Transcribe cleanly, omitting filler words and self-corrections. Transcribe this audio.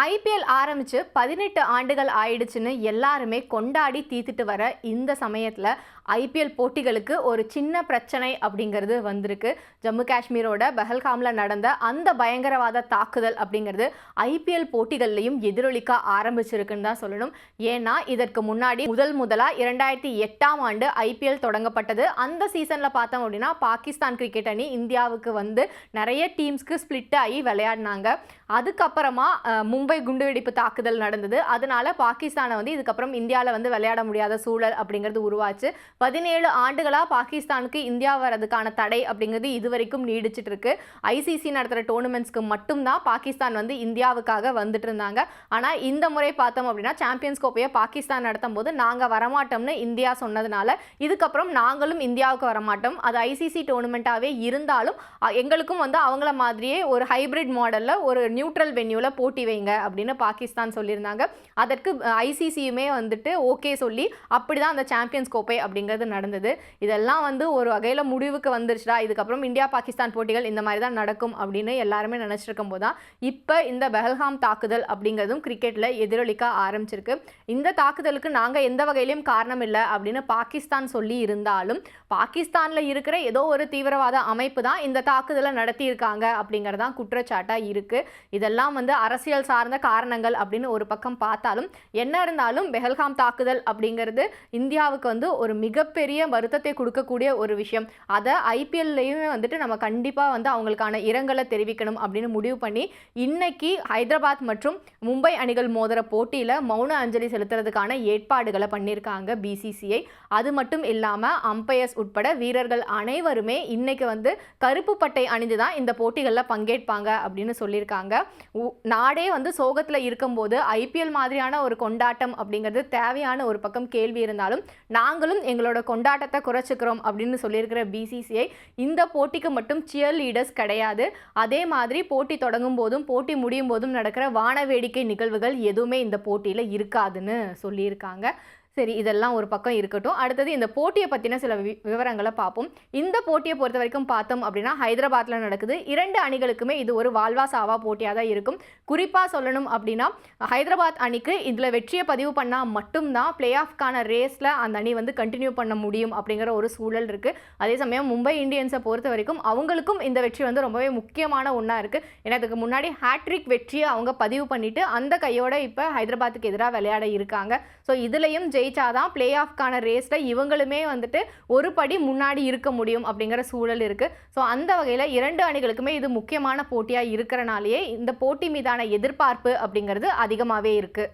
IPL ஆரம்பிச்சு 18 ஆண்டுகள் ஆயிடுச்சுன்னு எல்லாருமே கொண்டாடி தீத்துட்டு வர இந்த சமயத்தில் ஐபிஎல் போட்டிகளுக்கு ஒரு சின்ன பிரச்சனை அப்படிங்கிறது வந்திருக்கு. ஜம்மு காஷ்மீரோட பெஹல்காமில் நடந்த அந்த பயங்கரவாத தாக்குதல் அப்படிங்கிறது ஐபிஎல் போட்டிகள்லையும் எதிரொலிக்க ஆரம்பிச்சிருக்குன்னு தான் சொல்லணும். ஏன்னா இதற்கு முன்னாடி முதலாக 2008ஆம் ஆண்டு ஐபிஎல் தொடங்கப்பட்டது. அந்த சீசனில் பார்த்தோம் அப்படின்னா பாகிஸ்தான் கிரிக்கெட் அணி இந்தியாவுக்கு வந்து நிறைய டீம்ஸ்க்கு ஸ்பிளிட் ஆகி விளையாடினாங்க. அதுக்கப்புறமா மும்பை குண்டுவெடிப்பு தாக்குதல் நடந்தது. அதனால பாகிஸ்தானை வந்து இதுக்கப்புறம் இந்தியாவில் வந்து விளையாட முடியாத சூழல் அப்படிங்கிறது உருவாச்சு. 17 ஆண்டுகளாக பாகிஸ்தானுக்கு இந்தியா வரதுக்கான தடை அப்படிங்கிறது இதுவரைக்கும் நீடிச்சிட்டு இருக்கு. ஐசிசி நடத்துகிற டோர்னமெண்ட்ஸ்க்கு மட்டும்தான் பாகிஸ்தான் வந்து இந்தியாவுக்காக வந்துட்டு இருந்தாங்க. ஆனால் இந்த முறை பார்த்தோம் அப்படின்னா சாம்பியன்ஸ் கோப்பையை பாகிஸ்தான் நடத்தும் போது நாங்கள் வரமாட்டோம்னு இந்தியா சொன்னதுனால இதுக்கப்புறம் நாங்களும் இந்தியாவுக்கு வரமாட்டோம். அது ஐசிசி டோர்னமெண்ட்டாகவே இருந்தாலும் எங்களுக்கும் வந்து அவங்கள மாதிரியே ஒரு ஹைபிரிட் மாடலில் ஒரு நியூட்ரல் வென்யூவில் போட்டி வைங்க அப்படின்னு பாகிஸ்தான் சொல்லியிருந்தாங்க. அதற்கு ஐசிசியுமே வந்துட்டு ஓகே சொல்லி அப்படி தான் அந்த சாம்பியன்ஸ் கோப்பை அப்படிங்கிறது நடந்தது. இதெல்லாம் வந்து ஒரு வகையில் முடிவுக்கு வந்துருச்சுடா, இதுக்கப்புறம் இந்தியா பாகிஸ்தான் போட்டிகள் இந்த மாதிரி தான் நடக்கும் அப்படின்னு எல்லாருமே நினச்சிட்டு இருக்கும் போது தான் இப்போ இந்த பெஹல்காம் தாக்குதல் அப்படிங்கிறதும் கிரிக்கெட்டில் எதிரொலிக்க ஆரம்பிச்சிருக்கு. இந்த தாக்குதலுக்கு நாங்கள் எந்த வகையிலையும் காரணம் இல்லை அப்படின்னு பாகிஸ்தான் சொல்லி இருந்தாலும் பாகிஸ்தானில் இருக்கிற ஏதோ ஒரு தீவிரவாத அமைப்பு தான் இந்த தாக்குதலை நடத்தியிருக்காங்க அப்படிங்கிறதான் குற்றச்சாட்டாக இருக்குது. இதெல்லாம் வந்து அரசியல் சார்ந்த காரணங்கள் அப்படின்னு ஒரு பக்கம் பார்த்தாலும் என்ன இருந்தாலும் பெஹல்காம் தாக்குதல் அப்படிங்கிறது இந்தியாவுக்கு வந்து ஒரு மிகப்பெரிய வருத்தத்தை கொடுக்கக்கூடிய ஒரு விஷயம். அதை ஐபிஎல்லையுமே வந்துட்டு நம்ம கண்டிப்பாக வந்து அவங்களுக்கான இரங்கலை தெரிவிக்கணும் அப்படின்னு முடிவு பண்ணி இன்னைக்கு ஹைதராபாத் மற்றும் மும்பை அணிகள் மோதிர போட்டியில் மௌன அஞ்சலி செலுத்துறதுக்கான ஏற்பாடுகளை பண்ணியிருக்காங்க பிசிசிஐ. அது மட்டும் இல்லாமல் அம்பையர்ஸ் உட்பட வீரர்கள் அனைவருமே இன்னைக்கு வந்து கருப்பு பட்டை அணிந்து தான் இந்த போட்டிகளில் பங்கேற்பாங்க அப்படின்னு சொல்லியிருக்காங்க. நாடே வந்து சோகத்தில் இருக்கும்போது ஐபிஎல் மாதிரியான ஒரு கொண்டாட்டம் அப்படிங்கிறது தேவையான ஒரு பக்கம் கேள்வி இருந்தாலும் நாங்களும் எங்களோட கொண்டாட்டத்தை குறைச்சிக்கிறோம் அப்படின்னு சொல்லியிருக்கிற பிசிசிஐ இந்த போட்டிக்கு மட்டும் சியர் லீடர்ஸ் கிடையாது. அதே மாதிரி போட்டி தொடங்கும் போதும் போட்டி முடியும் போதும் நடக்கிற வான வேடிக்கை நிகழ்வுகள் எதுவுமே இந்த போட்டியில் இருக்காதுன்னு சொல்லியிருக்காங்க. சரி, இதெல்லாம் ஒரு பக்கம் இருக்கட்டும். அடுத்தது இந்த போட்டியை பற்றின சில விவரங்களை பார்ப்போம். இந்த போட்டியை பொறுத்த வரைக்கும் பார்த்தோம் அப்படின்னா ஹைதராபாத்தில் நடக்குது. 2 அணிகளுக்குமே இது ஒரு வாழ்வா சாவா போட்டியாக தான் இருக்கும். குறிப்பாக சொல்லணும் அப்படின்னா ஹைதராபாத் அணிக்கு இதில் வெற்றியை பதிவு பண்ணால் மட்டும்தான் பிளே ஆஃப்கான ரேஸில் அந்த அணி வந்து கண்டினியூ பண்ண முடியும் அப்படிங்கிற ஒரு சூழல் இருக்குது. அதே சமயம் மும்பை இந்தியன்ஸை பொறுத்த வரைக்கும் அவங்களுக்கும் இந்த வெற்றி வந்து ரொம்பவே முக்கியமான ஒன்றா இருக்குது. ஏன்னா அதுக்கு முன்னாடி ஹேட்ரிக் வெற்றியை அவங்க பதிவு பண்ணிட்டு அந்த கையோட இப்போ ஹைதராபாத்துக்கு எதிராக விளையாட இருக்காங்க. ஸோ இதுலேயும் ஜெயிச்சாதான் பிளே ஆஃப்கான ரேஸில் இவங்களுமே வந்துட்டு ஒரு படி முன்னாடி இருக்க முடியும் அப்படிங்கிற சூழல் இருக்குது. ஸோ அந்த வகையில் 2 அணிகளுக்குமே இது முக்கியமான போட்டியாக இருக்கிறனாலேயே இந்த போட்டி மீதான எதிர்பார்ப்பு அப்படிங்கிறது அதிகமாகவே இருக்குது.